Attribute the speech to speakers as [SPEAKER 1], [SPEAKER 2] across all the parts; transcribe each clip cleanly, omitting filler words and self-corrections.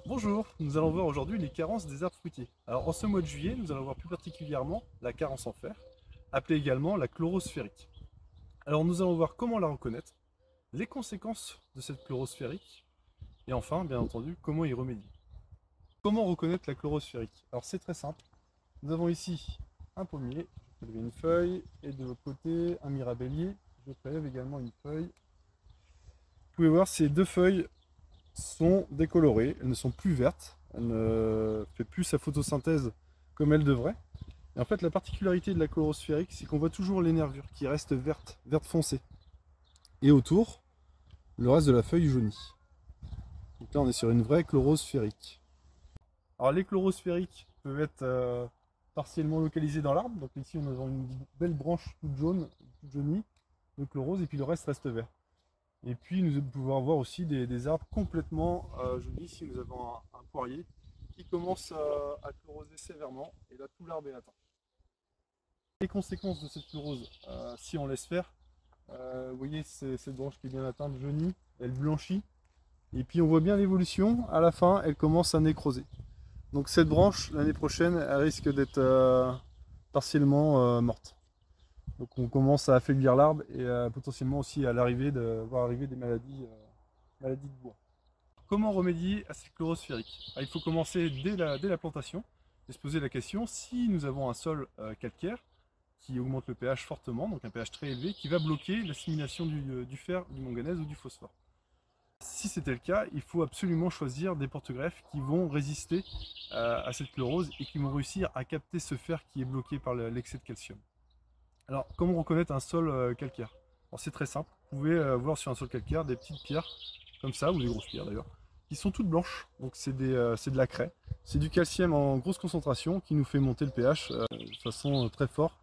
[SPEAKER 1] Bonjour, nous allons voir aujourd'hui les carences des arbres fruitiers. Alors en ce mois de juillet, nous allons voir plus particulièrement la carence en fer, appelée également la chlorosphérique. Alors nous allons voir comment la reconnaître, les conséquences de cette chlorosphérique, et enfin, bien entendu, comment y remédier. Comment reconnaître la chlorosphérique? Alors c'est très simple, nous avons ici un pommier, je vais prélever une feuille, et de l'autre côté un mirabellier, je prélève également une feuille. Vous pouvez voir ces deux feuilles sont décolorées, elles ne sont plus vertes, elles ne font plus sa photosynthèse comme elles devraient. Et en fait, la particularité de la chlorosphérique, c'est qu'on voit toujours les nervures qui restent vertes, verte foncée. Et autour, le reste de la feuille jaunit. Donc là, on est sur une vraie chlorosphérique. Alors les chlorosphériques peuvent être partiellement localisés dans l'arbre. Donc ici, on a une belle branche toute jaune, toute jaunie de chlorose, et puis le reste reste vert. Et puis nous pouvons avoir aussi des arbres complètement jaunis. Ici nous avons un poirier qui commence à chloroser sévèrement et là tout l'arbre est atteint. Les conséquences de cette chlorose, si on laisse faire, vous voyez cette branche qui est bien atteinte, jaunie, elle blanchit. Et puis on voit bien l'évolution, à la fin elle commence à nécroser. Donc cette branche l'année prochaine elle risque d'être partiellement morte. Donc on commence à affaiblir l'arbre et potentiellement aussi à l'arrivée de voir arriver des maladies de bois. Comment remédier à cette chlorosphérique? Il faut commencer dès la plantation et se poser la question si nous avons un sol calcaire qui augmente le pH fortement, donc un pH très élevé, qui va bloquer l'assimilation du fer, du manganèse ou du phosphore. Si c'était le cas, il faut absolument choisir des porte-greffes qui vont résister à cette chlorose et qui vont réussir à capter ce fer qui est bloqué par l'excès de calcium. Alors, comment reconnaître un sol calcaire? C'est très simple. Vous pouvez voir sur un sol calcaire des petites pierres, comme ça, ou des grosses pierres d'ailleurs, qui sont toutes blanches. Donc, c'est de la craie. C'est du calcium en grosse concentration qui nous fait monter le pH de façon très forte.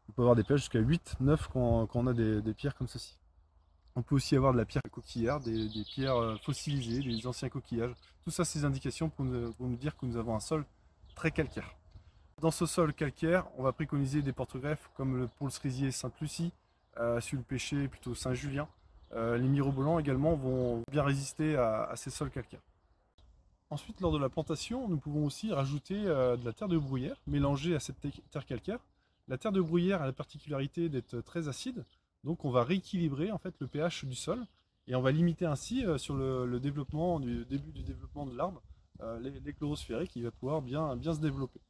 [SPEAKER 1] On peut avoir des pH jusqu'à 8, 9 quand on a des pierres comme ceci. On peut aussi avoir de la pierre coquillère, des pierres fossilisées, des anciens coquillages. Tout ça, c'est des indications pour nous dire que nous avons un sol très calcaire. Dans ce sol calcaire, on va préconiser des porte-greffes comme pour le cerisier Sainte-Lucie, sur le pêcher plutôt Saint-Julien. Les mirobolans également vont bien résister à ces sols calcaires. Ensuite, lors de la plantation, nous pouvons aussi rajouter de la terre de bruyère mélangée à cette terre calcaire. La terre de bruyère a la particularité d'être très acide, donc on va rééquilibrer en fait le pH du sol et on va limiter ainsi sur le développement du début du développement de l'arbre les chlorosphériques qui va pouvoir bien se développer.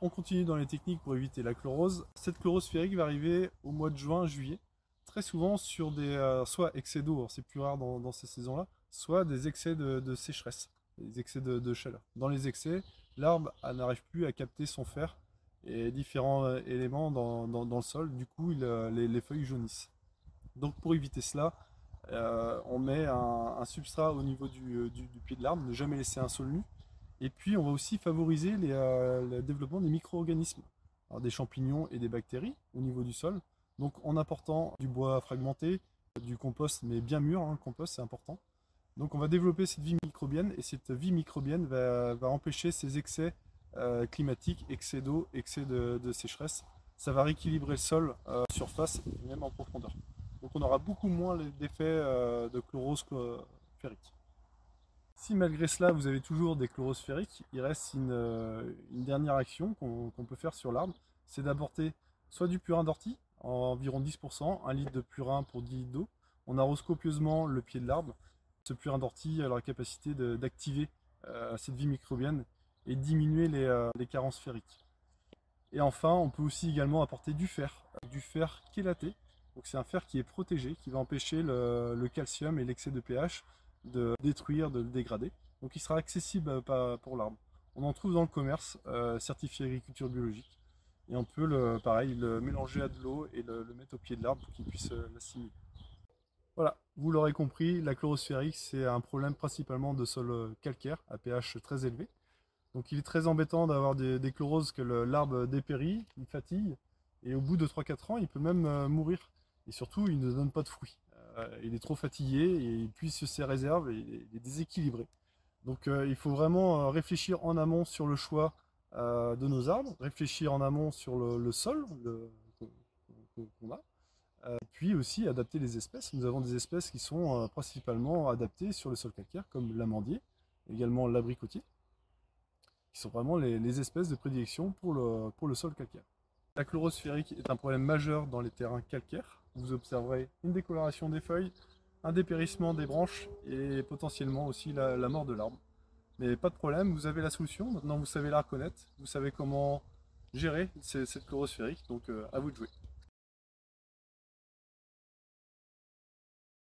[SPEAKER 1] On continue dans les techniques pour éviter la chlorose. Cette chlorosphérique va arriver au mois de juin, juillet, très souvent sur des soit excès d'eau, c'est plus rare dans ces saisons-là, soit des excès de sécheresse, des excès de chaleur. Dans les excès, l'arbre n'arrive plus à capter son fer et différents éléments dans le sol, du coup les feuilles jaunissent. Donc pour éviter cela, on met un substrat au niveau du pied de l'arbre, ne jamais laisser un sol nu. Et puis on va aussi favoriser le développement des micro-organismes, des champignons et des bactéries au niveau du sol. Donc en apportant du bois fragmenté, du compost mais bien mûr, le compost c'est important. Donc on va développer cette vie microbienne et cette vie microbienne va empêcher ces excès climatiques, excès d'eau, excès de sécheresse. Ça va rééquilibrer le sol surface et même en profondeur. Donc on aura beaucoup moins d'effets de chlorose ferrique. Si malgré cela vous avez toujours des chlorosphériques, il reste une dernière action qu'on peut faire sur l'arbre, c'est d'apporter soit du purin d'ortie, environ 10%, 1 litre de purin pour 10 litres d'eau. On arrose copieusement le pied de l'arbre. Ce purin d'ortie a la capacité d'activer cette vie microbienne et diminuer les carences ferriques. Et enfin, on peut aussi également apporter du fer chélaté. Donc c'est un fer qui est protégé, qui va empêcher le calcium et l'excès de pH de détruire, de le dégrader. Donc il sera accessible pour l'arbre. On en trouve dans le commerce, certifié agriculture biologique. Et on peut, pareil, le mélanger à de l'eau et le mettre au pied de l'arbre pour qu'il puisse l'assimiler. Voilà, vous l'aurez compris, la chlorosphérique c'est un problème principalement de sol calcaire à pH très élevé. Donc il est très embêtant d'avoir des chloroses que l'arbre dépérit, il fatigue, et au bout de 3-4 ans, il peut même mourir. Et surtout, il ne donne pas de fruits. Il est trop fatigué, et il épuise ses réserves, et il est déséquilibré. Donc il faut vraiment réfléchir en amont sur le choix de nos arbres, réfléchir en amont sur le sol qu'on a, puis aussi adapter les espèces. Nous avons des espèces qui sont principalement adaptées sur le sol calcaire, comme l'amandier, également l'abricotier, qui sont vraiment les espèces de prédilection pour le sol calcaire. La chlorose ferrique est un problème majeur dans les terrains calcaires. Vous observerez une décoloration des feuilles, un dépérissement des branches et potentiellement aussi la mort de l'arbre. Mais pas de problème, vous avez la solution, maintenant vous savez la reconnaître, vous savez comment gérer cette chlorose ferrique, donc à vous de jouer.